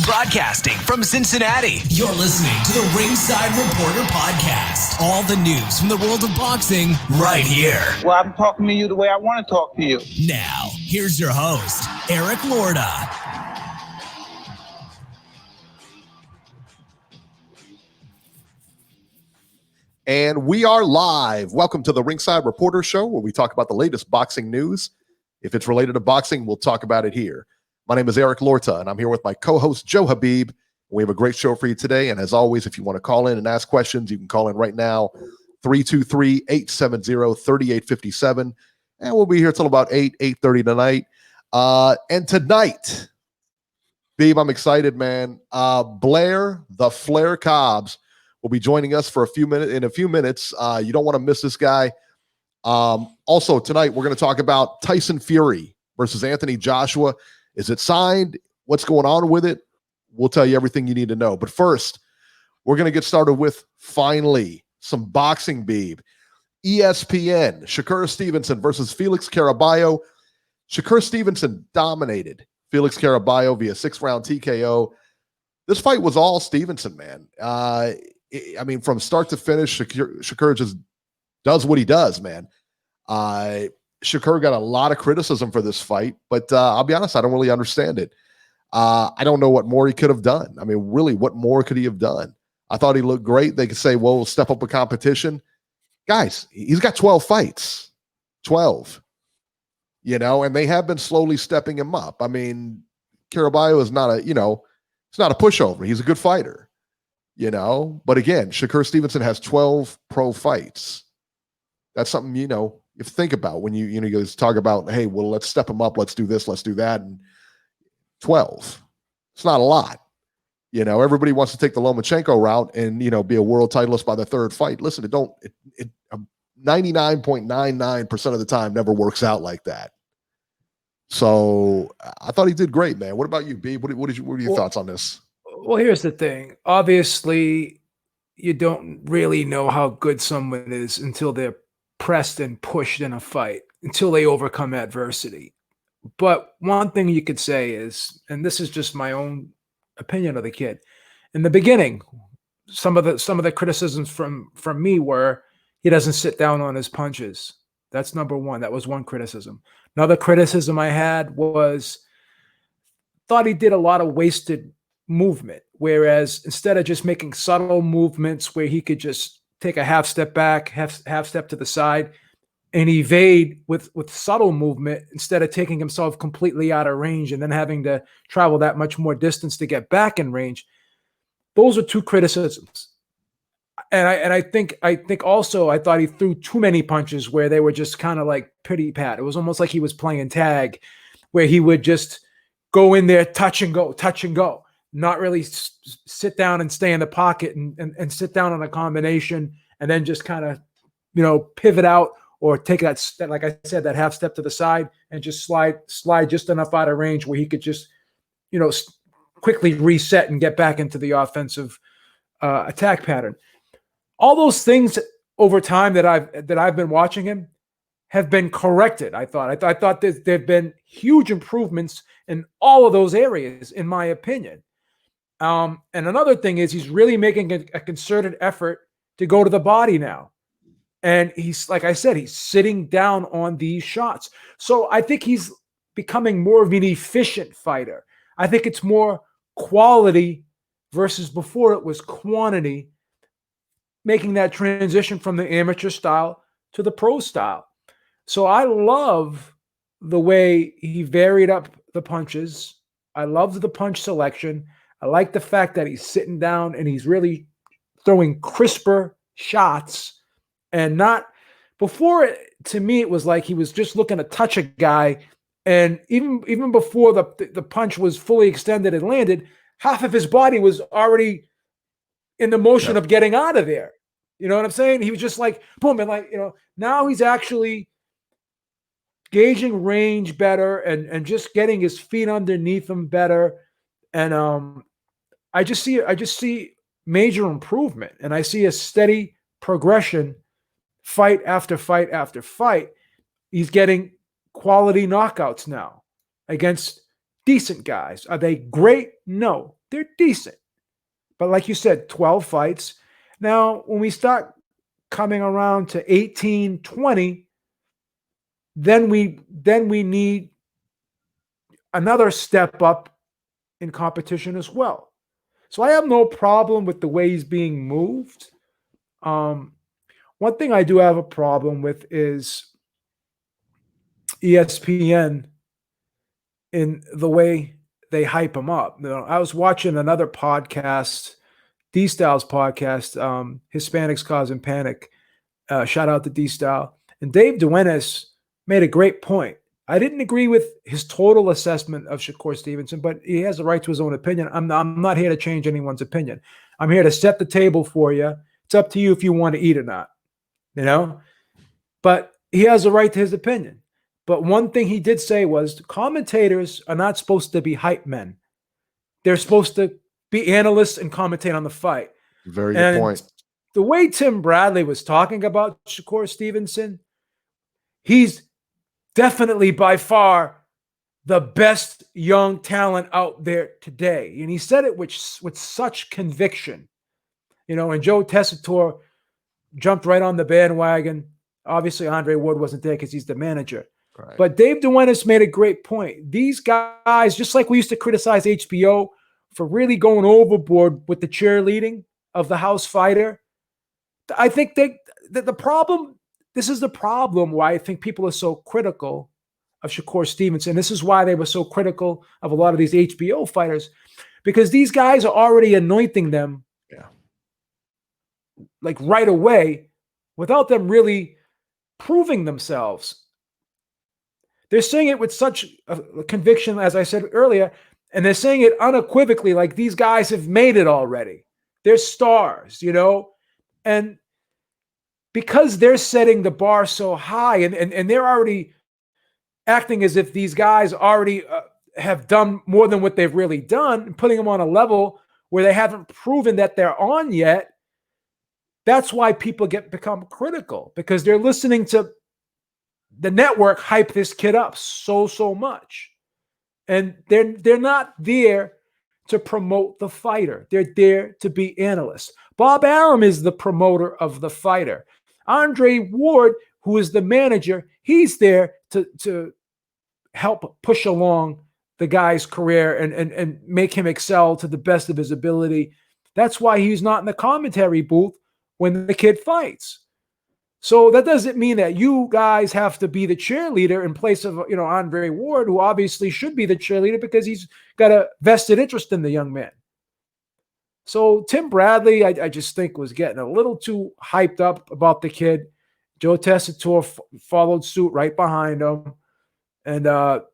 Broadcasting from Cincinnati, you're listening to the Ringside Reporter podcast. All the news from the world of boxing right here. Well, I'm talking to you the way I want to talk to you. Now, here's your host, Eric Lorda. And we are live. Welcome to the Ringside Reporter Show, where we talk about the latest boxing news. If it's related to boxing, we'll talk about it here. My name is Eric Lorta, and I'm here with my co-host, Joe Habib. We have a great show for you today. And as always, if you want to call in and ask questions, you can call in right now, 323-870-3857. And we'll be here till about 8:30 tonight. And tonight, Beeb, I'm excited, man. Blair, the Flair Cobbs, will be joining us for a few minutes. You don't want to miss this guy. Also, tonight, we're going to talk about Tyson Fury versus Anthony Joshua. Is it signed? What's going on with it? We'll tell you everything you need to know. But first, we're going to get started with, finally, some boxing, Beeb. ESPN, Shakur Stevenson versus Felix Caraballo. Shakur Stevenson dominated Felix Caraballo via 6-round TKO. This fight was all Stevenson, man. I mean, from start to finish, Shakur just does what he does, man. Shakur got a lot of criticism for this fight, but I'll be honest, I don't really understand it. I don't know what more he could have done. I mean, really, what more could he have done? I thought he looked great. They could say, well, we'll step up a competition. Guys, he's got 12 fights. 12. You know, and they have been slowly stepping him up. I mean, Caraballo is not it's not a pushover. He's a good fighter. You know, but again, Shakur Stevenson has 12 pro fights. That's something, you have to think about when you guys talk about, hey, well, let's step him up. Let's do this. Let's do that. And 12. It's not a lot. Everybody wants to take the Lomachenko route and, be a world titleist by the third fight. Listen, it 99.99% of the time never works out like that. So I thought he did great, man. What about you, B? What are your thoughts on this? Well, here's the thing. Obviously, you don't really know how good someone is until they're pressed and pushed in a fight, until they overcome adversity. But one thing you could say is, and this is just my own opinion of the kid, in the beginning, some of the criticisms from me were he doesn't sit down on his punches. That's number one. That was one criticism. Another criticism I had was thought he did a lot of wasted movement, whereas instead of just making subtle movements where he could just take a half step back, half step to the side, and evade with subtle movement instead of taking himself completely out of range and then having to travel that much more distance to get back in range. Those are two criticisms. And I think also I thought he threw too many punches where they were just kind of like pity pat. It was almost like he was playing tag, where he would just go in there, touch and go, not really sit down and stay in the pocket and sit down on a combination and then just kind of, pivot out or take that, like I said, that half step to the side and just slide just enough out of range where he could just, quickly reset and get back into the offensive attack pattern. All those things over time that I've been watching him have been corrected. I thought that there've been huge improvements in all of those areas, in my opinion. And another thing is he's really making a concerted effort to go to the body now. And he's, like I said, he's sitting down on these shots. So I think he's becoming more of an efficient fighter. I think it's more quality versus before it was quantity, making that transition from the amateur style to the pro style. So I love the way he varied up the punches. I love the punch selection. I like the fact that he's sitting down and he's really throwing crisper shots and not before. To me, it was like he was just looking to touch a guy. And even before the punch was fully extended and landed, half of his body was already in the motion of getting out of there. You know what I'm saying? He was just like, boom. And now he's actually gauging range better and just getting his feet underneath him better. And I just see major improvement, and I see a steady progression, fight after fight after fight. He's getting quality knockouts now against decent guys. Are they great? No, they're decent. But like you said, 12 fights. Now, when we start coming around to 18, 20, then we need another step up in competition as well. So I have no problem with the way he's being moved. One thing I do have a problem with is ESPN in the way they hype him up. You know, I was watching another podcast, D-Style's podcast, Hispanics Causing Panic. Shout out to D-Style. And Dave Duenas made a great point. I didn't agree with his total assessment of Shakur Stevenson, but he has a right to his own opinion. I'm not here to change anyone's opinion. I'm here to set the table for you. It's up to you if you want to eat or not, you know? But he has a right to his opinion. But one thing he did say was commentators are not supposed to be hype men. They're supposed to be analysts and commentate on the fight. Very good point. The way Tim Bradley was talking about Shakur Stevenson, he's definitely by far the best young talent out there today. And he said it with such conviction. You know, and Joe Tessitore jumped right on the bandwagon. Obviously, Andre Ward wasn't there because he's the manager. Right. But Dave Duenas made a great point. These guys, just like we used to criticize HBO for really going overboard with the cheerleading of the house fighter, I think the problem, this is the problem why I think people are so critical of Shakur Stevenson. This is why they were so critical of a lot of these HBO fighters, because these guys are already anointing them like right away without them really proving themselves. They're saying it with such a conviction, as I said earlier, and they're saying it unequivocally, like these guys have made it already. They're stars, you know? And because they're setting the bar so high and they're already acting as if these guys already have done more than what they've really done, and putting them on a level where they haven't proven that they're on yet, that's why people become critical, because they're listening to the network hype this kid up so much. And they're not there to promote the fighter. They're there to be analysts. Bob Arum is the promoter of the fighter. Andre Ward, who is the manager, he's there to help push along the guy's career and make him excel to the best of his ability. That's why he's not in the commentary booth when the kid fights. So that doesn't mean that you guys have to be the cheerleader in place of, you know, Andre Ward, who obviously should be the cheerleader because he's got a vested interest in the young man. So Tim Bradley, I just think, was getting a little too hyped up about the kid. Joe Tessitore followed suit right behind him. And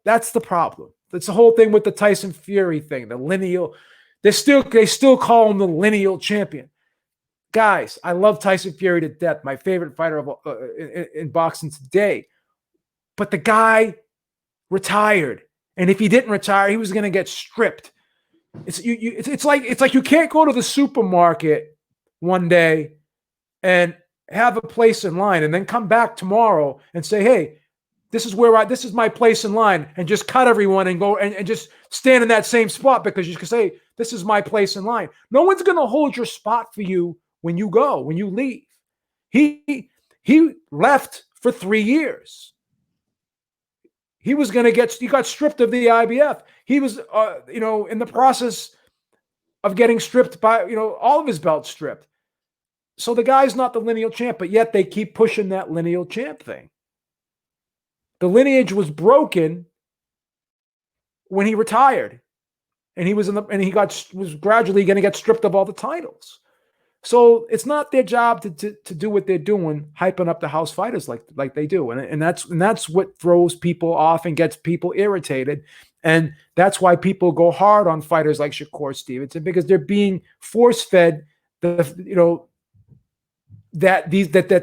that's the problem. That's the whole thing with the Tyson Fury thing, the lineal. They still call him the lineal champion. Guys, I love Tyson Fury to death, my favorite fighter in boxing today. But the guy retired. And if he didn't retire, he was going to get stripped. It's like you can't go to the supermarket one day and have a place in line and then come back tomorrow and say, hey, this is my place in line, and just cut everyone and go and just stand in that same spot because you can say, this is my place in line. No one's going to hold your spot for you when you leave. He left for 3 years. He got stripped of the IBF. He was, in the process of getting stripped by, all of his belts stripped. So the guy's not the lineal champ, but yet they keep pushing that lineal champ thing. The lineage was broken when he retired, and he was was gradually going to get stripped of all the titles. So it's not their job to do what they're doing, hyping up the house fighters like they do, and that's what throws people off and gets people irritated, and that's why people go hard on fighters like Shakur Stevenson, because they're being force fed that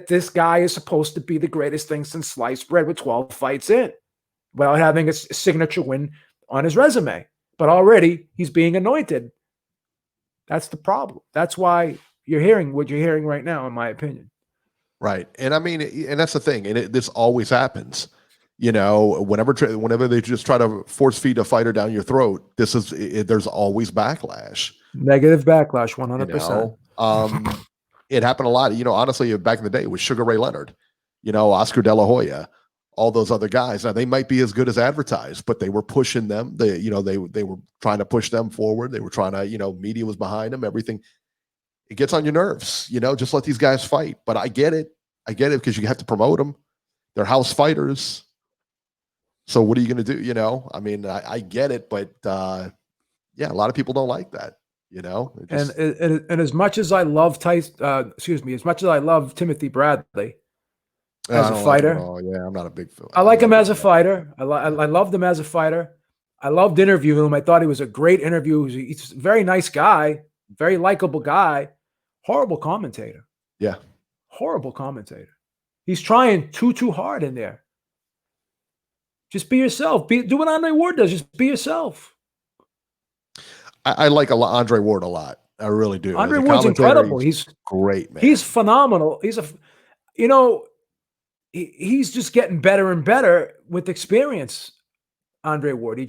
this guy is supposed to be the greatest thing since sliced bread with 12 fights in, without having a signature win on his resume, but already he's being anointed. That's the problem. That's why you're hearing what you're hearing right now, in my opinion. Right. And I mean, and that's the thing. And this always happens. Whenever they just try to force feed a fighter down your throat, there's always backlash. Negative backlash, You 100%. know, it happened a lot. Honestly, back in the day with Sugar Ray Leonard, Oscar De La Hoya, all those other guys. Now they might be as good as advertised, but they were pushing them. They were trying to push them forward. They were trying to, media was behind them. Everything. It gets on your nerves. Just let these guys fight. But I get it. Because you have to promote them. They're house fighters. So what are you going to do? I get it, but yeah, a lot of people don't like that. And as much as I love as much as I love Timothy Bradley as a fighter, I'm not a big fan. I like him as a fighter. I loved him as a fighter. I loved interviewing him. I thought he was a great interview. He's a very nice guy, very likable guy. Horrible commentator. Yeah, horrible commentator. He's trying too hard in there. Just be yourself. Do what Andre Ward does. Just be yourself. I like Andre Ward a lot. I really do. Andre Ward's incredible. He's great, man. He's phenomenal. He's he's just getting better and better with experience. Andre Ward. You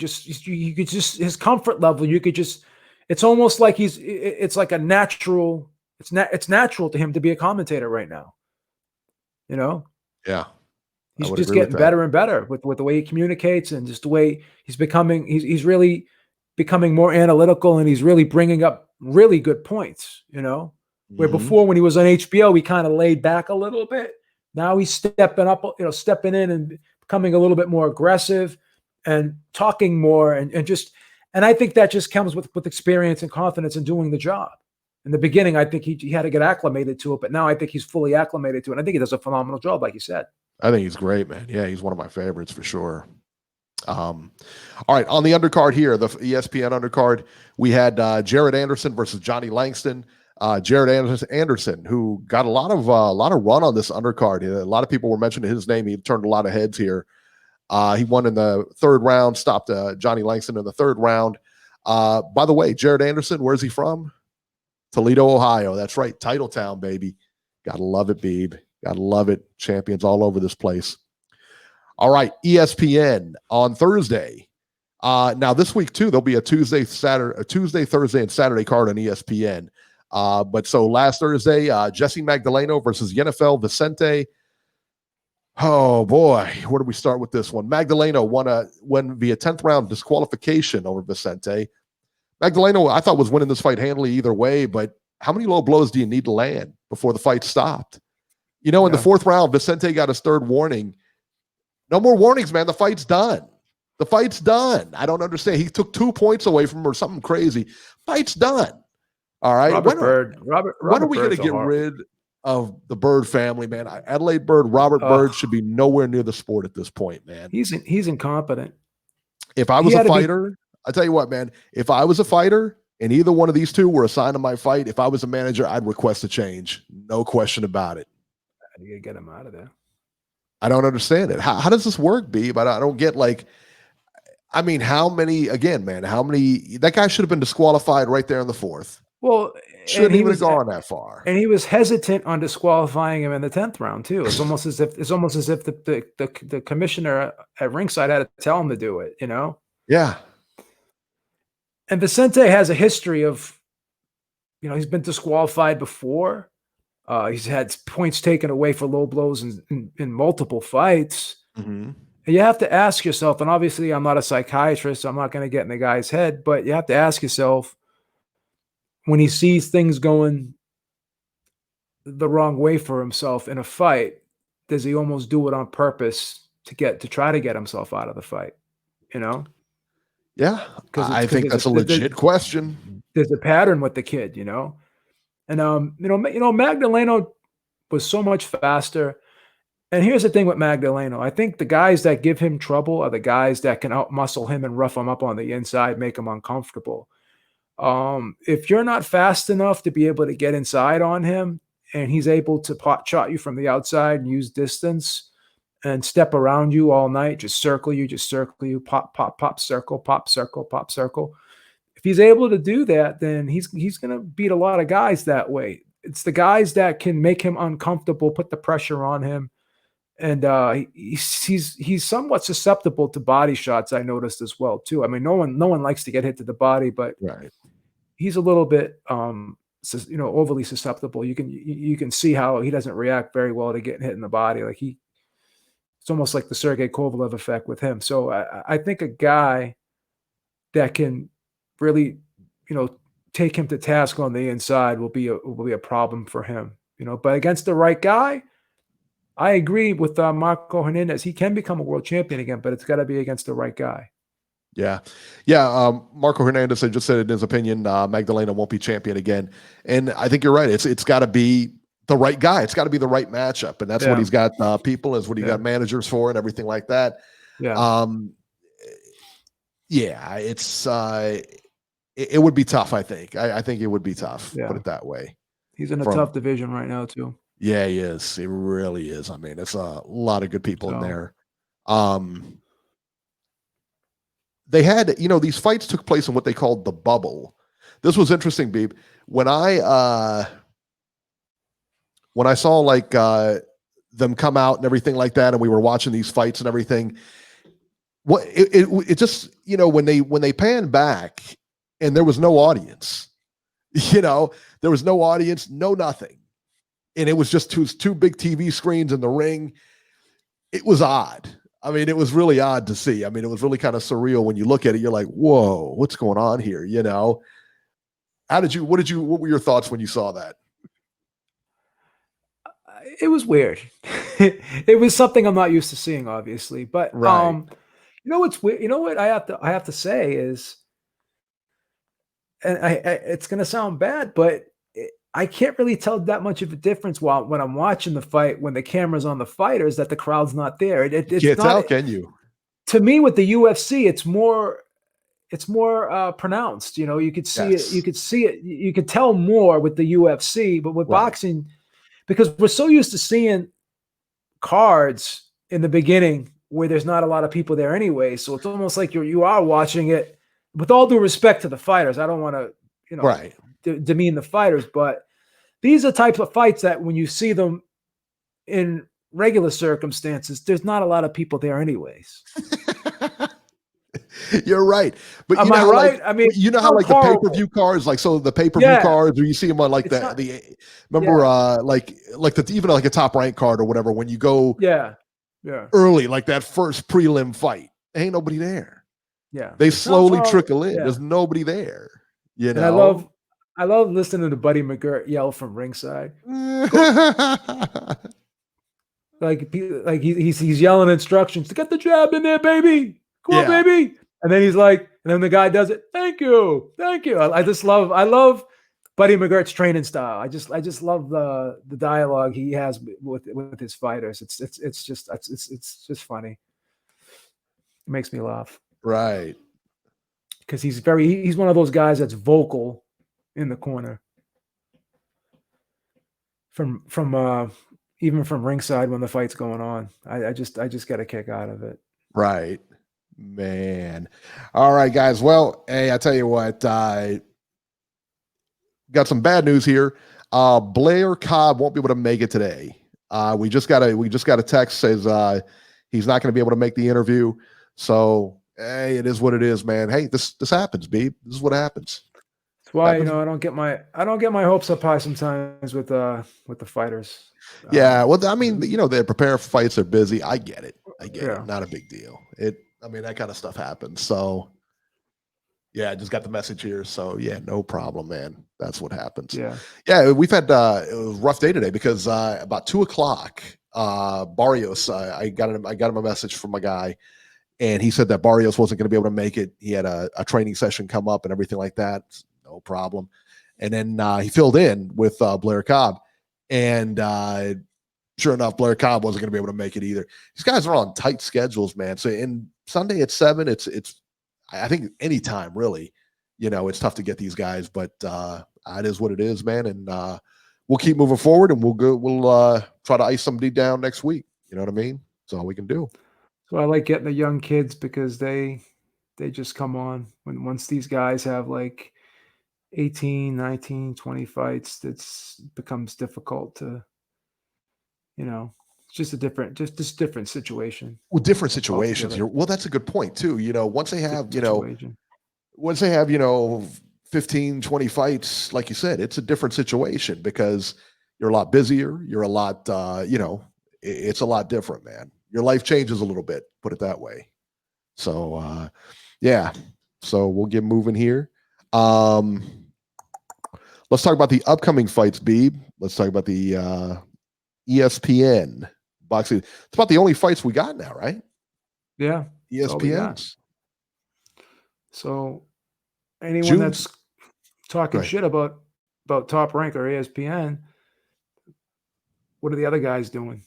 could just his comfort level. It's almost like it's like a natural. It's natural to him to be a commentator right now. Yeah. He's just getting better and better with the way he communicates and just the way he's becoming. He's really becoming more analytical, and he's really bringing up really good points, where before when he was on HBO, he kind of laid back a little bit. Now he's stepping up, stepping in and becoming a little bit more aggressive and talking more and I think that just comes with experience and confidence in doing the job. In the beginning, I think he had to get acclimated to it, but now I think he's fully acclimated to it. And I think he does a phenomenal job, like you said. I think he's great, man. Yeah, he's one of my favorites for sure. All right, on the undercard here, the ESPN undercard, we had Jared Anderson versus Johnny Langston. Jared Anderson, who got a lot of run on this undercard. A lot of people were mentioning his name. He turned a lot of heads here. He won in the third round, stopped Johnny Langston in the third round. By the way, Jared Anderson, where's he from? Toledo, Ohio. That's right, Titletown, baby. Gotta love it, Beeb. Gotta love it. Champions all over this place. All right, ESPN on Thursday. Now this week too, there'll be a Tuesday, Thursday, and Saturday card on ESPN. But so last Thursday, Jesse Magdaleno versus Yenifel Vicente. Oh boy, where do we start with this one? Magdaleno won via 10th round disqualification over Vicente. Magdaleno, I thought, was winning this fight handily either way, but how many low blows do you need to land before the fight stopped? In the fourth round, Vicente got his third warning. No more warnings, man. The fight's done. The fight's done. I don't understand. He took 2 points away from him or something crazy. Fight's done. All right. When are we going to get rid of the Bird family, man? Adelaide Bird, Robert Bird should be nowhere near the sport at this point, man. He's incompetent. If I was a fighter, I tell you what, man, if I was a fighter and either one of these two were assigned to my fight, if I was a manager, I'd request a change. No question about it. You got to get him out of there. I don't understand it. How does this work, Beeb? I don't get how many, again, man, that guy should have been disqualified right there in the fourth. Well, shouldn't even have gone that far. And he was hesitant on disqualifying him in the 10th round too. It's almost as if the commissioner at ringside had to tell him to do it, Yeah. And Vicente has a history of, he's been disqualified before. He's had points taken away for low blows in multiple fights. Mm-hmm. And you have to ask yourself, and obviously I'm not a psychiatrist, so I'm not going to get in the guy's head, but you have to ask yourself, when he sees things going the wrong way for himself in a fight, does he almost do it on purpose to try to get himself out of the fight? Yeah, I think that's a legit question. There's a pattern with the kid, And Magdaleno was so much faster. And here's the thing with Magdaleno. I think the guys that give him trouble are the guys that can outmuscle him and rough him up on the inside, make him uncomfortable. If you're not fast enough to be able to get inside on him, and he's able to pot shot you from the outside and use distance and step around you all night, just circle you, pop, circle, pop, circle, pop, circle. If he's able to do that, then he's going to beat a lot of guys that way. It's the guys that can make him uncomfortable, put the pressure on him, And he's somewhat susceptible to body shots. I noticed as well too. I mean, no one likes to get hit to the body, but Right. he's a little bit overly susceptible. You can see how he doesn't react very well to getting hit in the body. Like it's almost like the Sergey Kovalev effect with him. So I think a guy that can really, take him to task on the inside will be a problem for him. But against the right guy, I agree with Marco Hernandez. He can become a world champion again, but it's got to be against the right guy. Yeah. Marco Hernandez had just said in his opinion, Magdalena won't be champion again. And I think you're right. It's got to be the right guy. It's got to be the right matchup. And that's what he's got people, is what he got managers for and everything like that. Yeah. It's it would be tough, I think. I think it would be tough, put it that way. He's in a tough division right now too. Yeah, he is. He really is. I mean, it's a lot of good people in there. They had, these fights took place in what they called the bubble. This was interesting, Beeb. When I saw like them come out and everything like that, and we were watching these fights and everything, it just, when they panned back and there was no audience, there was no audience, no nothing. And it was just two big TV screens in the ring. It was odd. I mean, it was really odd to see. I mean, it was really kind of surreal when you look at it. You're like, whoa, what's going on here? What were your thoughts when you saw that? It was weird. It was something I'm not used to seeing, obviously. But right. What's weird? What I have to say is, and it's going to sound bad, but I can't really tell that much of a difference when I'm watching the fight, when the camera's on the fighters, that the crowd's not there. It's can't not, tell, can you? To me, with the UFC, it's more pronounced. You could see it. You could see it. You could tell more with the UFC, but with boxing, because we're so used to seeing cards in the beginning where there's not a lot of people there anyway. So it's almost like you are watching it. With all due respect to the fighters, I don't want to, demean the fighters, but these are types of fights that when you see them in regular circumstances, there's not a lot of people there anyways. You're right. But am I right? I mean, how like the pay-per-view cards, like, so the pay-per-view cards, or you see them on like even like a Top Rank card or whatever, when you go early, like that first prelim fight, ain't nobody there. Yeah. They slowly trickle in. There's nobody there. And I love listening to Buddy McGirt yell from ringside. like he's yelling instructions to get the jab in there, baby. Come on, baby. And then he's like, and then the guy does it. Thank you. I love Buddy McGirt's training style. I just love the dialogue he has with his fighters. It's just funny. It makes me laugh. Right. Because he's one of those guys that's vocal in the corner. From even from ringside when the fight's going on. I just get a kick out of it. Right. Man. All right, guys. Well, hey, I tell you what, got some bad news here. Blair Cobb won't be able to make it today. We just got a text says he's not going to be able to make the interview. So, hey, it is what it is, man. Hey, this happens, Beeb. This is what happens. That's why I don't get my hopes up high sometimes with the fighters. Yeah, well, I mean, they're preparing for fights. They're busy. I get it. It. Not a big deal. I mean, that kind of stuff happens. So, yeah, I just got the message here. So, yeah, no problem, man. That's what happens. Yeah, we've had it was a rough day today because about 2:00, Barrios, I got him a message from my guy, and he said that Barrios wasn't going to be able to make it. He had a training session come up and everything like that. No problem. And then he filled in with Blair Cobb, and sure enough, Blair Cobb wasn't going to be able to make it either. These guys are on tight schedules, man. So in Sunday at 7, it's I think any time really, it's tough to get these guys, but it is what it is, man. And we'll keep moving forward, and we'll try to ice somebody down next week. You know what I mean? That's all we can do. So I like getting the young kids because they just come on once these guys have like 18, 19, 20 fights, it becomes difficult to, just a different, just different situation. Well, different situations. Altogether. Well, that's a good point too. Once they have, Situation. once they have, 15, 20 fights, like you said, it's a different situation because you're a lot busier. You're a lot, it's a lot different, man. Your life changes a little bit, put it that way. So, yeah. So we'll get moving here. Let's talk about the upcoming fights, Beeb. Let's talk about the ESPN boxing. It's about the only fights we got now, right? Yeah. that's all we got. ESPN's. So anyone June. that's talking shit about Top Rank or ESPN, what are the other guys doing?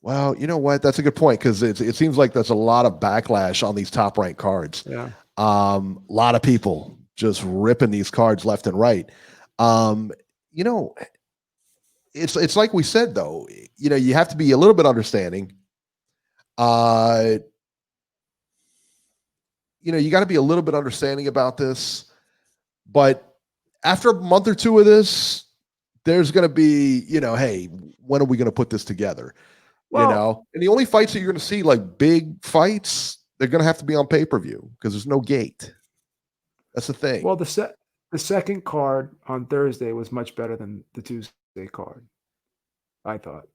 Well, you know what? That's a good point because it seems like there's a lot of backlash on these top ranked cards. Yeah. A lot of people just ripping these cards left and right. It's like we said though. You have to be a little bit understanding. You got to be a little bit understanding about this. But after a month or two of this, there's going to be, hey, when are we going to put this together? Well, And the only fights that you're going to see, like big fights, they're going to have to be on pay-per-view because there's no gate. That's the thing. Well, the second card on Thursday was much better than the Tuesday card. I thought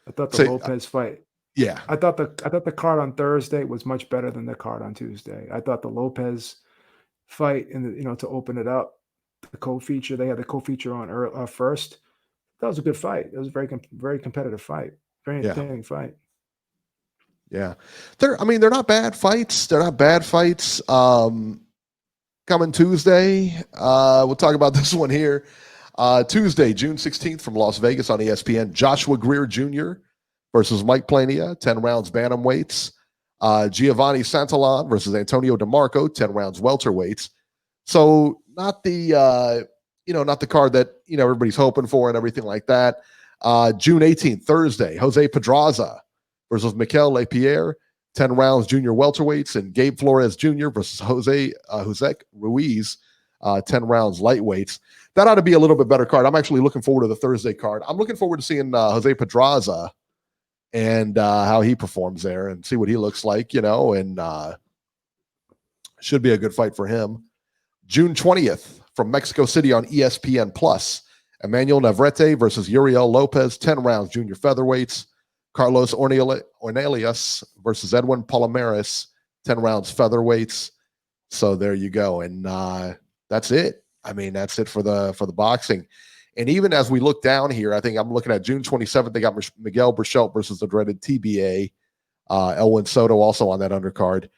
the Lopez fight. Yeah. I thought the card on Thursday was much better than the card on Tuesday. I thought the Lopez fight to open it up, the co-feature, they had the co-feature on first. That was a good fight. It was a very competitive fight. Very entertaining fight. Yeah. They're not bad fights. They're not bad fights. Coming Tuesday, we'll talk about this one here. Tuesday, June 16th from Las Vegas on ESPN, Joshua Greer Jr. versus Mike Plania, 10 rounds bantamweights. Giovanni Santallan versus Antonio DeMarco, 10 rounds welterweights. So not the not the card that everybody's hoping for and everything like that. June 18th, Thursday, Jose Pedraza versus Mikel Lapierre, 10 rounds junior welterweights, and Gabe Flores Jr. versus Jose Ruiz, 10 rounds lightweights. That ought to be a little bit better card. I'm actually looking forward to the Thursday card. I'm looking forward to seeing Jose Pedraza and how he performs there and see what he looks like, and should be a good fight for him. June 20th from Mexico City on ESPN Plus, Emmanuel Navarrete versus Uriel Lopez, 10 rounds junior featherweights. Carlos Ornelas versus Edwin Palomares, 10 rounds featherweights. So there you go. And that's it. That's it for the boxing. And even as we look down here, I think I'm looking at June 27th, they got Miguel Burchelt versus the dreaded TBA. Elwin Soto also on that undercard.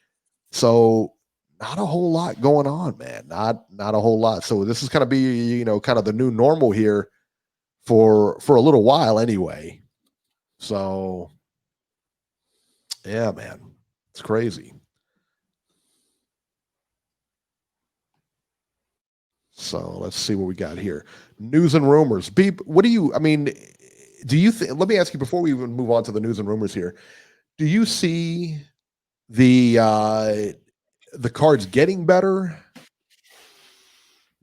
So not a whole lot going on, man. Not a whole lot. So this is going to be, kind of the new normal here for a little while anyway. So yeah, man, it's crazy. So let's see what we got here. News and rumors. Beep, what do you think? Let me ask you before we even move on to the news and rumors here. Do you see the cards getting better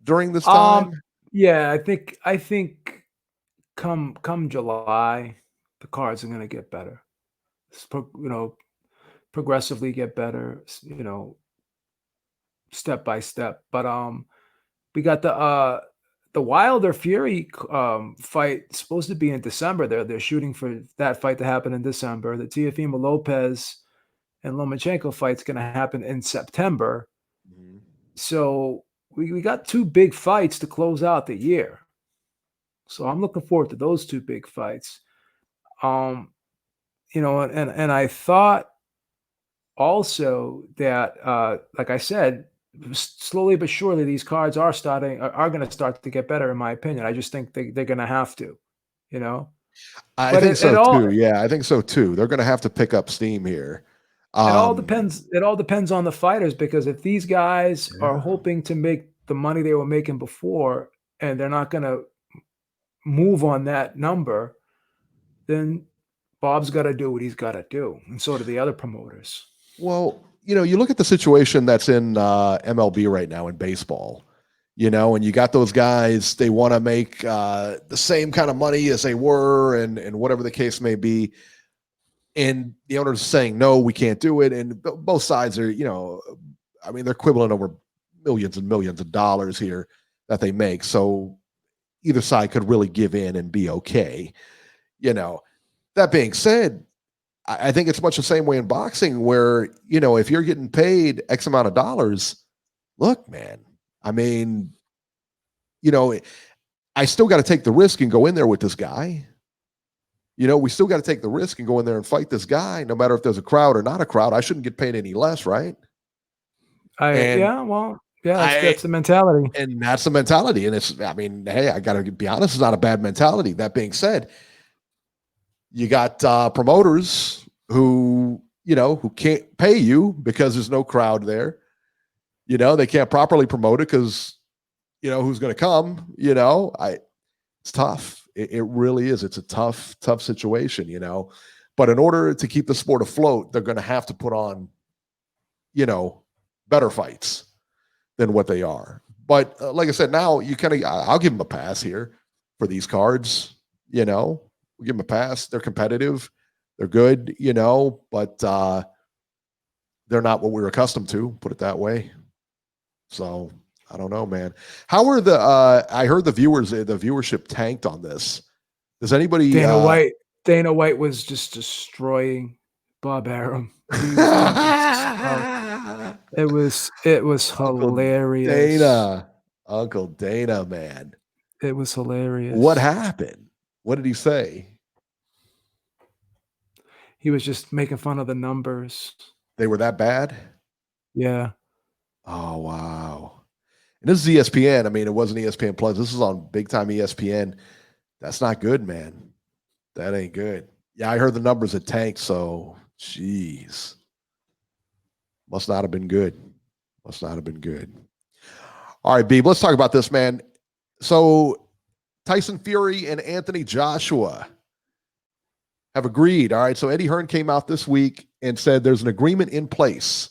during this time? Yeah, I think come July, the cards are going to get better. Progressively get better, step by step. But we got the Wilder Fury fight supposed to be in December. They're shooting for that fight to happen in December. The Teofimo Lopez and Lomachenko fight's going to happen in September. Mm-hmm. So we got two big fights to close out the year. So I'm looking forward to those two big fights. And I thought also that, like I said, slowly but surely these cards are going to start to get better, in my opinion. I just think they're going to have to, I think so too. Yeah, I think so too. They're going to have to pick up steam here. It all depends. It all depends on the fighters, because if these guys are hoping to make the money they were making before and they're not going to move on that number, then Bob's got to do what he's got to do, and so do the other promoters. Well, you look at the situation that's in MLB right now in baseball. And you got those guys, they want to make the same kind of money as they were and whatever the case may be. And the owner's saying, no, we can't do it. And both sides are, they're quibbling over millions and millions of dollars here that they make. So either side could really give in and be okay. That being said, I think it's much the same way in boxing where, if you're getting paid X amount of dollars, look, man, I still got to take the risk and go in there with this guy. We still got to take the risk and go in there and fight this guy, no matter if there's a crowd or not a crowd. I shouldn't get paid any less, right? That's the mentality. And that's the mentality. And hey, I got to be honest, it's not a bad mentality. That being said, you got promoters who can't pay you because there's no crowd there. They can't properly promote it because, who's going to come, it's tough. It really is. It's a tough situation, but in order to keep the sport afloat, they're going to have to put on, better fights than what they are. But like I said, now I'll give them a pass here for these cards, we'll give them a pass. They're competitive. They're good, but they're not what we're accustomed to, put it that way. So I don't know, man. How are I heard the viewership tanked on this. Does anybody Dana White was just destroying Bob Arum. It was hilarious. Uncle Dana, man. It was hilarious. What happened? What did he say? He was just making fun of the numbers. They were that bad? Yeah. Oh, wow. And this is ESPN. It wasn't ESPN Plus. This is on big time ESPN. That's not good, man. That ain't good. Yeah, I heard the numbers had tanked, so jeez. Must not have been good. All right, Beeb, let's talk about this, man. So Tyson Fury and Anthony Joshua have agreed. All right, so Eddie Hearn came out this week and said there's an agreement in place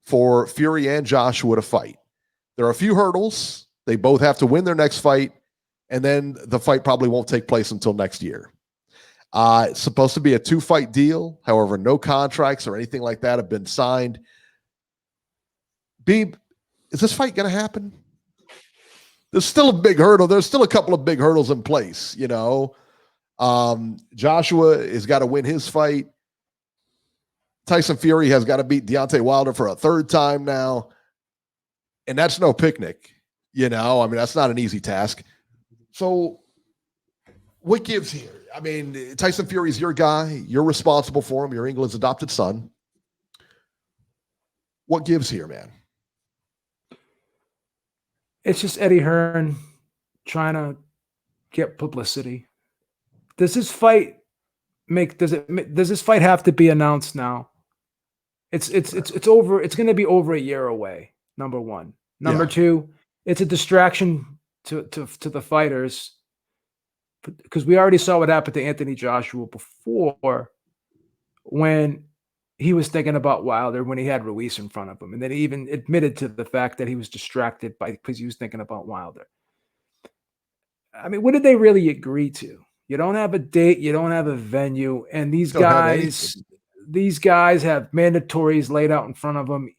for Fury and Joshua to fight. There are a few hurdles. They both have to win their next fight, and then the fight probably won't take place until next year. It's supposed to be a 2-fight deal. However, no contracts or anything like that have been signed. Beeb, is this fight going to happen? There's still a big hurdle. There's still a couple of big hurdles in place, Joshua has got to win his fight. Tyson Fury has got to beat Deontay Wilder for a third time now. And that's no picnic, that's not an easy task. So what gives here? Tyson Fury's your guy. You're responsible for him. You're England's adopted son. What gives here, man? It's just Eddie Hearn trying to get publicity. Does this fight have to be announced now? It's over. It's going to be over a year away. Number one. Number two, it's a distraction to the fighters because we already saw what happened to Anthony Joshua before when he was thinking about Wilder when he had Ruiz in front of him, and then he even admitted to the fact that he was distracted because he was thinking about Wilder. What did they really agree to? You don't have a date, you don't have a venue, and these guys have mandatories laid out in front of them,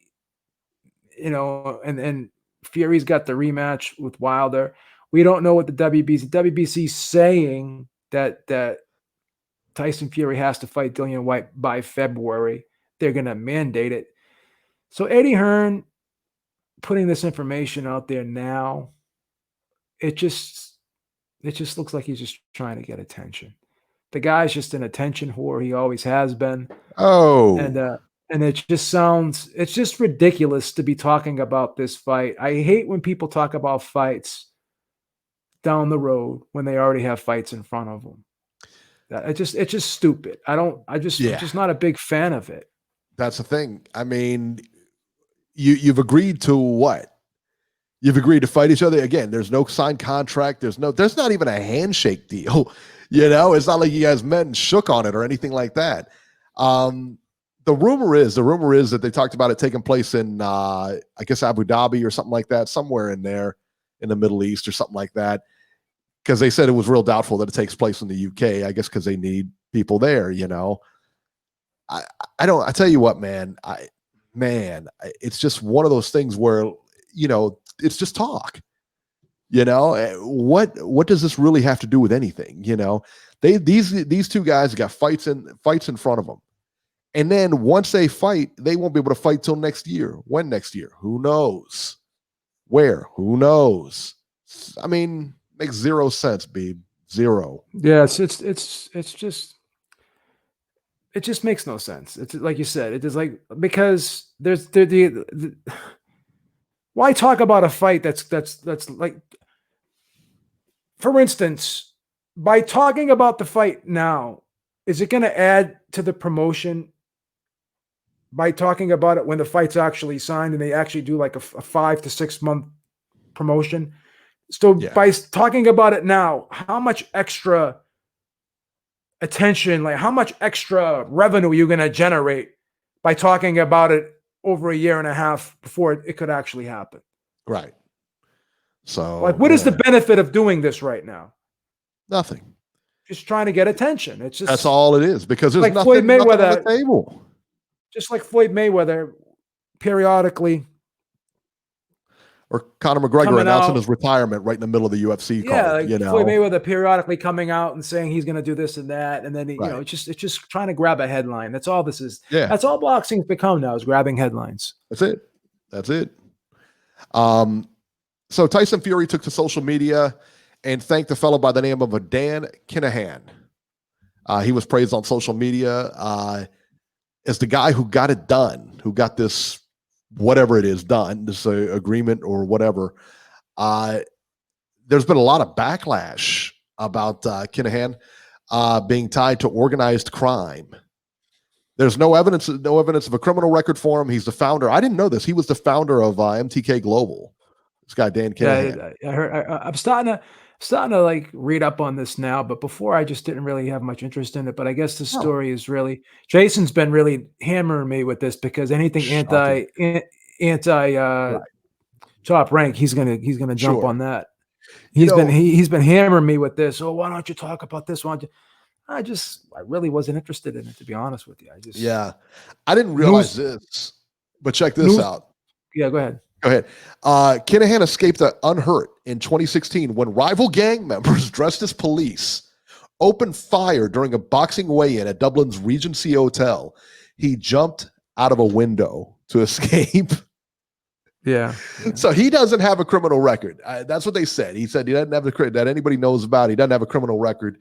and Fury's got the rematch with Wilder. We don't know what the WBC's saying that Tyson Fury has to fight Dillian White by February. They're going to mandate it. So Eddie Hearn putting this information out there now, it just looks like he's just trying to get attention. The guy's just an attention whore. He always has been. Oh. And it's just ridiculous to be talking about this fight. I hate when people talk about fights down the road when they already have fights in front of them. It's just stupid. I'm just not a big fan of it. That's the thing. You've agreed to what? You've agreed to fight each other again. There's no signed contract. There's not even a handshake deal. It's not like you guys met and shook on it or anything like that. The rumor is that they talked about it taking place in, I guess, Abu Dhabi or something like that, somewhere in there in the Middle East or something like that, because they said it was real doubtful that it takes place in the UK. I guess because they need people there. I tell you what, man. It's just one of those things where it's just talk. What does this really have to do with anything? These two guys got fights in front of them. And then once they fight, they won't be able to fight till next year. When next year? Who knows? Where? Who knows? I mean, makes zero sense, babe. Zero. Yes, it just makes no sense. It's like you said, it is like, because there's why talk about a fight that's like, for instance, by talking about the fight now, is it going to add to the promotion by talking about it when the fight's actually signed and they actually do like a 5 to 6 month promotion? So by talking about it now, how much extra attention, like how much extra revenue are you going to generate by talking about it over a year and a half before it could actually happen? Right. So like, what is the benefit of doing this right now? Nothing. Just trying to get attention. It's just, that's all it is, because there's like nothing on the table. Just like Floyd Mayweather periodically, or Conor McGregor announcing his retirement right in the middle of the UFC card. Like Floyd Mayweather periodically coming out and saying he's going to do this and that, and then it's just trying to grab a headline. That's all this is. Yeah, that's all boxing's become now, is grabbing headlines. That's it. So Tyson Fury took to social media and thanked a fellow by the name of Dan Kinahan. He was praised on social media as the guy who got it done, who got this, whatever it is, done, this agreement or whatever. There's been a lot of backlash about Kinahan being tied to organized crime. There's no evidence of a criminal record for him. He's the founder. I didn't know this. He was the founder of MTK Global. This guy, Dan Kinahan. Yeah, I heard. I'm starting to like read up on this now, but before I just didn't really have much interest in it. But I guess the story is really, Jason's been really hammering me with this, because anything anti Top Rank, he's gonna jump on that. He's been hammering me with this. Oh, why don't you talk about this? Why don't you? I really wasn't interested in it, to be honest with you. I didn't realize this, but check this out. Yeah, go ahead. Go ahead. Kinahan escaped unhurt in 2016 when rival gang members dressed as police opened fire during a boxing weigh-in at Dublin's Regency Hotel. He jumped out of a window to escape. Yeah. So he doesn't have a criminal record. That's what they said. He said he doesn't have the credit that anybody knows about. He doesn't have a criminal record.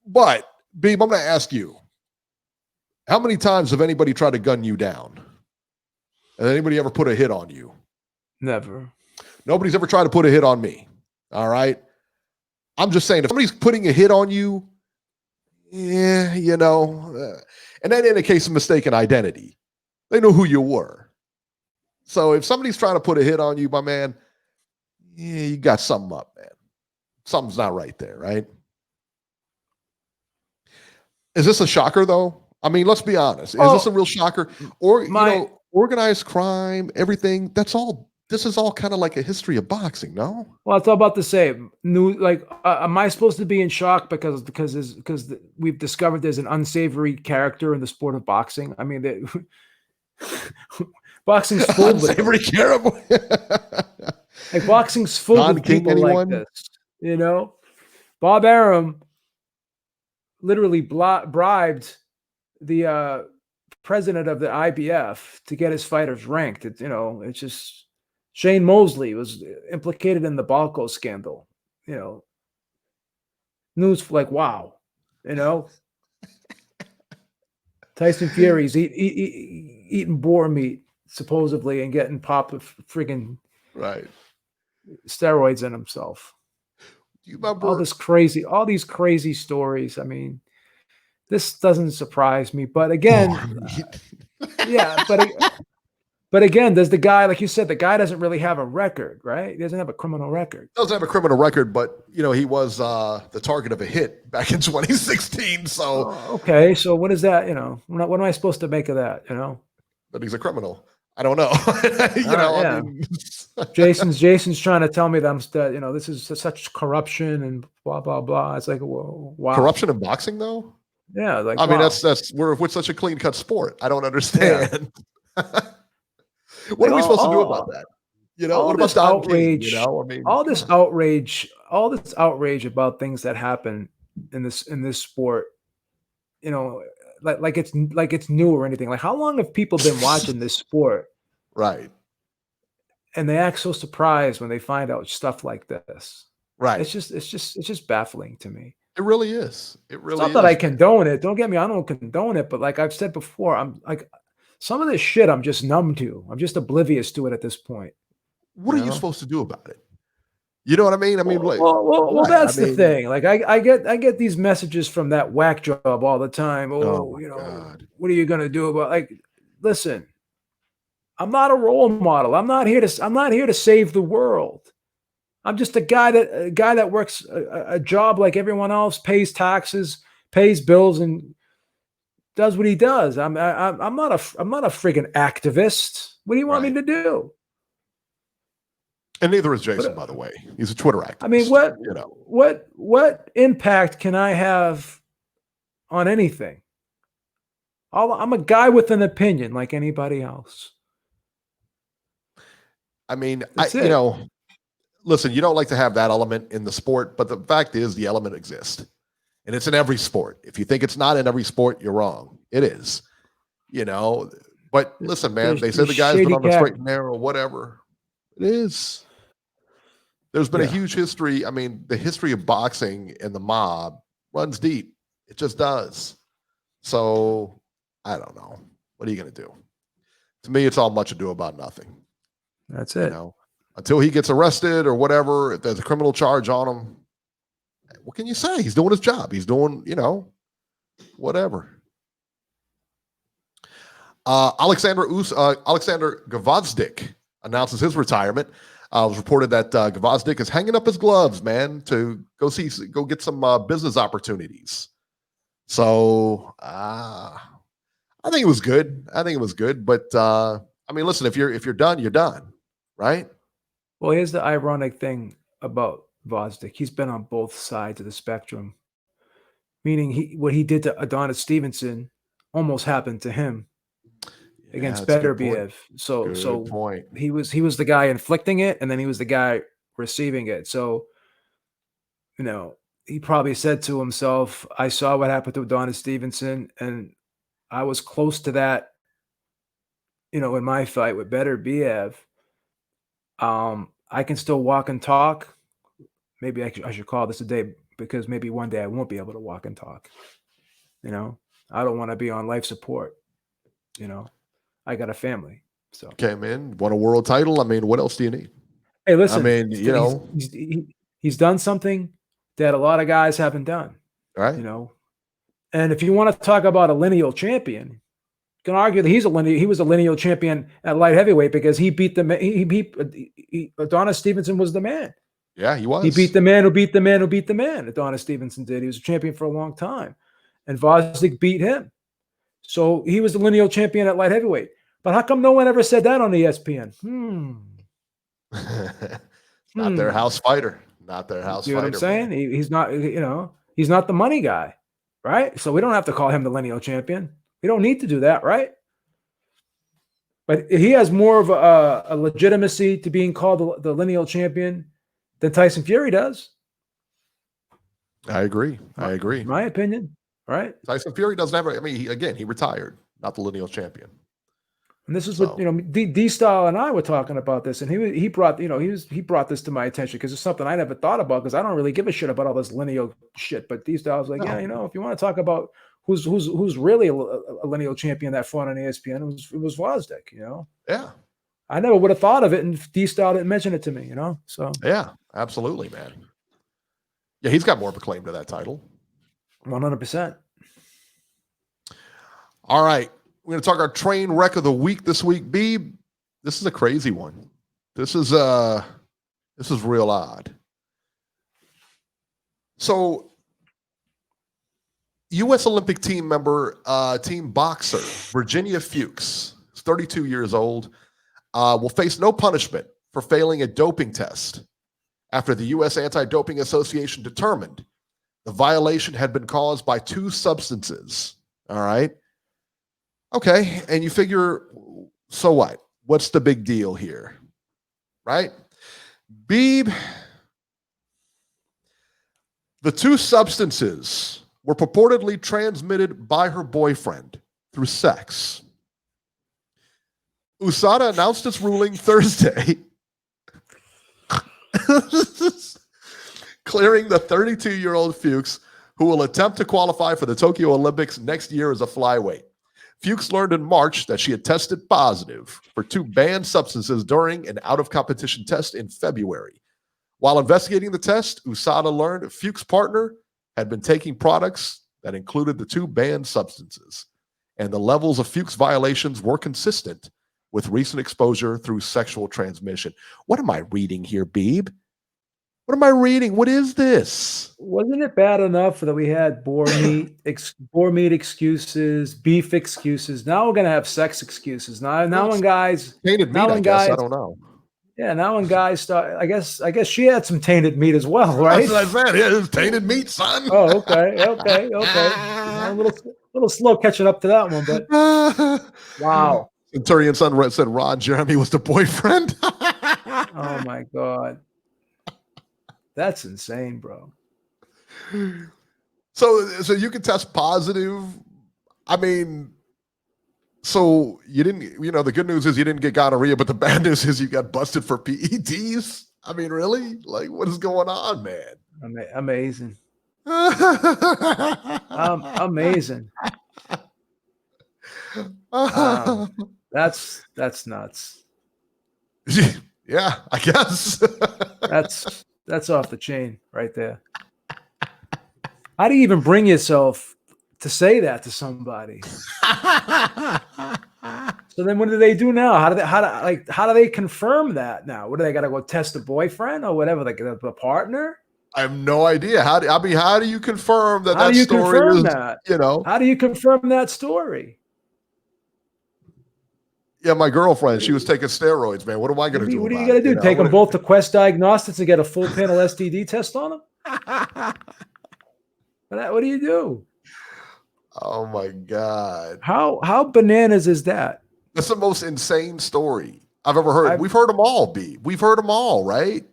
But, Beam, I'm going to ask you, how many times have anybody tried to gun you down? Has anybody ever put a hit on you? Never. Nobody's ever tried to put a hit on me. All right. I'm just saying, if somebody's putting a hit on you, and that indicates a mistaken identity. They know who you were. So if somebody's trying to put a hit on you, my man, you got something up, man. Something's not right there, right? Is this a shocker, though? I mean, let's be honest. Is this a real shocker? Or, organized crime, everything, this is all kind of like a history of boxing, no? Well, it's all about the same. Am I supposed to be in shock because we've discovered there's an unsavory character in the sport of boxing? I mean, boxing's full of unsavory character. Like, boxing's full of people like this. Bob Arum literally bribed the president of the IBF to get his fighters ranked. It's just, Shane Mosley was implicated in the Balco scandal. News like, wow. Tyson Fury's eating boar meat supposedly and getting popped with friggin' steroids in himself. Do you remember all these crazy stories? I mean, this doesn't surprise me, but again, but again, does the guy, like you said, the guy doesn't really have a record, right? He doesn't have a criminal record. Doesn't have a criminal record, but he was the target of a hit back in 2016. So okay, so what is that? What am I supposed to make of that? That he's a criminal. I don't know. Yeah. I mean, Jason's trying to tell me that this is such corruption and blah blah blah. It's like, whoa, wow. corruption in boxing, though. Yeah, like I mean, wow. that's we're such a clean cut sport. I don't Yeah. understand. What Like are we supposed to do about that? all What about this Don King? outrage, I mean, all this outrage about things that happen in this sport, like it's new or anything. Like, how long have people been watching this sport right, and they act so surprised when they find out stuff like this? right. It's just baffling to me. It really is. It It's really not is. that I condone it. Don't get me. I don't condone it, but like I've said before, I'm like some of this shit I'm just numb to. I'm just oblivious to it at this point. What are you supposed to do about it? You know what I mean? I mean, Well, that's the thing. Like I get these messages from that whack job all the time. Oh, God. What are you gonna do about? Like, listen, I'm not a role model. I'm not here to save the world. I'm just a guy that works a job like everyone else, pays taxes, pays bills, and does what he does. I'm not a friggin' activist. What do you want me to do? And neither is Jason, by the way. He's a Twitter activist. I mean, what impact can I have on anything? I'm a guy with an opinion like anybody else. I mean, That's listen, you don't like to have that element in the sport, but the fact is the element exists. And it's in every sport. If you think it's not in every sport, you're wrong. It is. But listen, man, they said the guy's been on the straight and narrow, whatever. It is. There's been a huge history. I mean, the history of boxing and the mob runs deep. It just does. So I don't know. What are you going to do? To me, it's all much ado about nothing. That's it. Until he gets arrested or whatever, if there's a criminal charge on him, what can you say? He's doing his job. He's doing, whatever. Alexander Gvozdyk announces his retirement. It was reported that Gvozdyk is hanging up his gloves, man, to go get some business opportunities. So I think it was good. But I mean, listen, if you're done, you're done, right? Well, here's the ironic thing about Gvozdyk. He's been on both sides of the spectrum. Meaning what he did to Adonis Stevenson almost happened to him against Beterbiev. So point. he was the guy inflicting it, and then he was the guy receiving it. So, he probably said to himself, I saw what happened to Adonis Stevenson, and I was close to that, in my fight with Beterbiev. I can still walk and talk. Maybe I should call this a day, because maybe one day I won't be able to walk and talk. I don't want to be on life support. I got a family. So came in, won a world title. I mean, what else do you need? Hey, listen. I mean, he's done something that a lot of guys haven't done. Right. And if you want to talk about a lineal champion, you can argue that he was a lineal champion at light heavyweight because he beat Adonis Stevenson was the man. Yeah, he was. He beat the man who beat the man who beat the man. Adonis Stevenson did. He was a champion for a long time, and Gvozdyk beat him. So he was the lineal champion at light heavyweight. But how come no one ever said that on ESPN? Not their house fighter. Not their house fighter. You know what I'm saying? He's not, he's not the money guy, right? So we don't have to call him the lineal champion. We don't need to do that, right? But he has more of a legitimacy to being called the lineal champion than Tyson Fury does. I agree. My opinion, right? Tyson Fury doesn't have. He retired, not the lineal champion. And this is what D-Style and I were talking about this, and he brought this to my attention because it's something I never thought about because I don't really give a shit about all this lineal shit. But D-Style was like, if you want to talk about who's really a lineal champion that fought on ESPN, it was Gvozdyk, Yeah. I never would have thought of it, and D-Style didn't mention it to me, So yeah, absolutely, man. Yeah, he's got more of a claim to that title. 100%. All right. We're going to talk our train wreck of the week this week. Beeb, this is a crazy one. This is real odd. So, U.S. Olympic team member, team boxer, Virginia Fuchs, is 32 years old. will face no punishment for failing a doping test after the U.S. Anti-Doping Association determined the violation had been caused by 2 substances. All right. Okay. And you figure, so what? What's the big deal here? Right? Beeb, the 2 substances were purportedly transmitted by her boyfriend through sex. USADA announced its ruling Thursday, clearing the 32-year-old Fuchs, who will attempt to qualify for the Tokyo Olympics next year as a flyweight. Fuchs learned in March that she had tested positive for 2 banned substances during an out-of-competition test in February. While investigating the test, USADA learned Fuchs' partner had been taking products that included the 2 banned substances, and the levels of Fuchs violations were consistent with recent exposure through sexual transmission. What am I reading here, Beeb? What am I reading? What is this? Wasn't it bad enough that we had boar meat excuses, beef excuses? Now we're gonna have sex excuses. Now when guys tainted meat, I guess. I don't know. Yeah, now when guys start, I guess she had some tainted meat as well, right? That's what I said. Yeah, it's tainted meat, son. Oh, okay. I'm a little slow catching up to that one, but wow. Centurion son said Ron Jeremy was the boyfriend. Oh my God. That's insane, bro. So you can test positive. I mean, so you didn't, the good news is you didn't get gonorrhea, but the bad news is you got busted for PEDs. I mean, really? Like, what is going on, man? Amazing. Amazing. That's nuts. Yeah, I guess. That's off the chain right there. How do you even bring yourself to say that to somebody? So then what do they do now? How do they confirm that now? What do they got to go test the boyfriend or whatever, like the partner? I have no idea. How do you confirm that? How do you story confirm is, that? How do you confirm that story? Yeah, my girlfriend, she was taking steroids, man. What am I going to do? What are you going to do? Take them both to Quest Diagnostics and get a full panel STD test on them? What do you do? Oh my God. How bananas is that? That's the most insane story I've ever heard. We've heard them all, B. We've heard them all, right?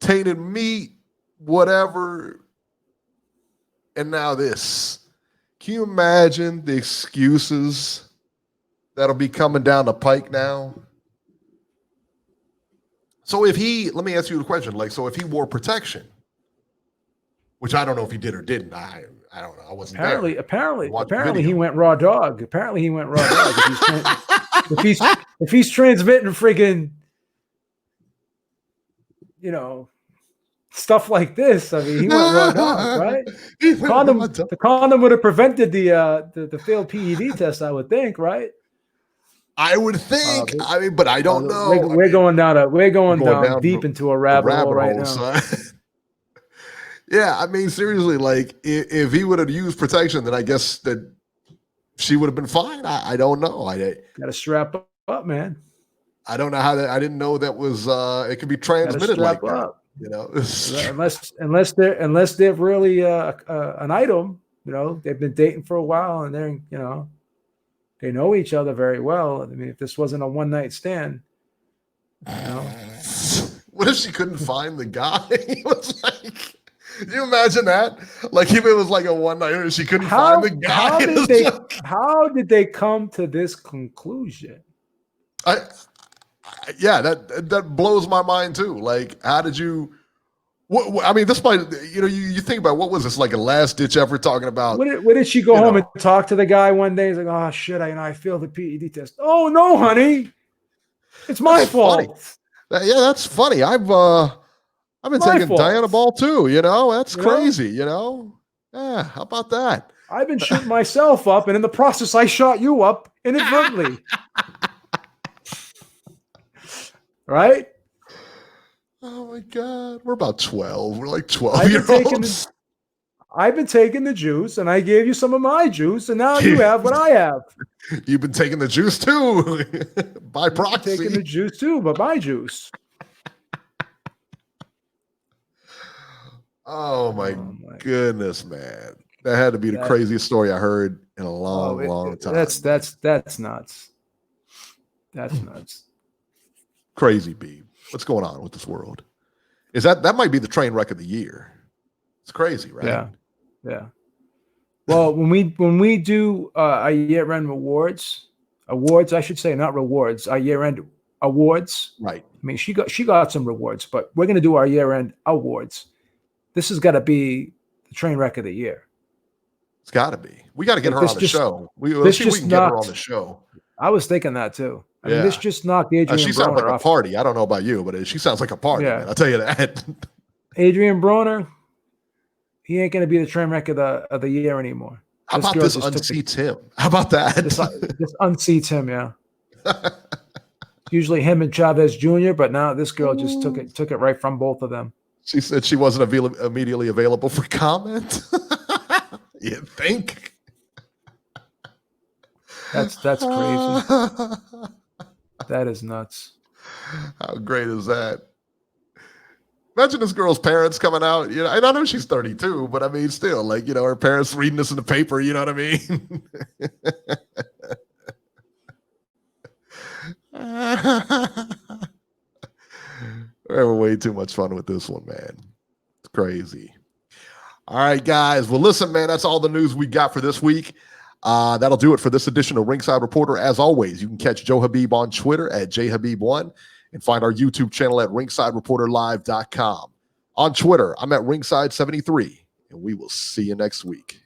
Tainted meat, whatever. And now this. Can you imagine the excuses that'll be coming down the pike now? So let me ask you the question, so if he wore protection, which I don't know if he did or didn't, I don't know. I wasn't there. Apparently he went raw dog. If he's transmitting friggin', stuff like this, I mean, he went raw dog, right? The condom would have prevented the failed PED test, I would think, right? I would think. But I don't know. We're going down deep into a rabbit hole right now. Yeah, I mean, seriously, if he would have used protection, then I guess that she would have been fine. I don't know. Got to strap up, man. I don't know how that. I didn't know that was. It could be transmitted like that. Unless they're really an item. They've been dating for a while, and they're they know each other very well. I mean, if this wasn't a one night stand, what if she couldn't find the guy? It was like. Can you imagine that? Like if it was like a one nighter, she couldn't find the guy. How did they come to this conclusion? That blows my mind too. Like, how did you? I mean, this might you think about what was this, like a last ditch effort talking about? What did she go home and talk to the guy one day? He's like, oh shit, I failed the PED test. Oh no, honey, it's my fault. Yeah, that's funny. I've been taking Diana Ball too, that's crazy, Yeah, how about that? I've been shooting myself up, and in the process, I shot you up inadvertently. Right? Oh my God. We're about 12. We're like 12-year-olds. I've been taking the juice, and I gave you some of my juice, and now you have what I have. You've been taking the juice too, by proxy. Taking the juice too, but my juice. Oh my goodness, man! That had to be the craziest story I heard in a long time. That's nuts. That's nuts. Crazy, B. What's going on with this world? Is that might be the train wreck of the year? It's crazy, right? Yeah. Well, when we do our year-end awards, I should say, not rewards, our year-end awards. Right. I mean, she got some rewards, but we're going to do our year-end awards. This has got to be the train wreck of the year. It's got to be. We got to get her on the show. Let's see if we can get her on the show. I was thinking that too. I mean, this just knocked Adrian Broner. She sounds like a party. I don't know about you, but she sounds like a party, man. I'll tell you that. Adrian Broner, he ain't going to be the train wreck of the year anymore. How about this unseats him? How about that? This unseats him, yeah. Usually him and Chavez Jr., but now this girl just took it right from both of them. She said she wasn't immediately available for comment. You think? That's crazy. That is nuts. How great is that? Imagine this girl's parents coming out. You know, and I know she's 32, but I mean, still, like, you know, her parents reading this in the paper. You know what I mean? We're having way too much fun with this one, man. It's crazy. All right, guys. Well, listen, man, that's all the news we got for this week. That'll do it for this edition of Ringside Reporter. As always, you can catch Joe Habib on Twitter at jhabib1 and find our YouTube channel at ringsidereporterlive.com. On Twitter, I'm at ringside73, and we will see you next week.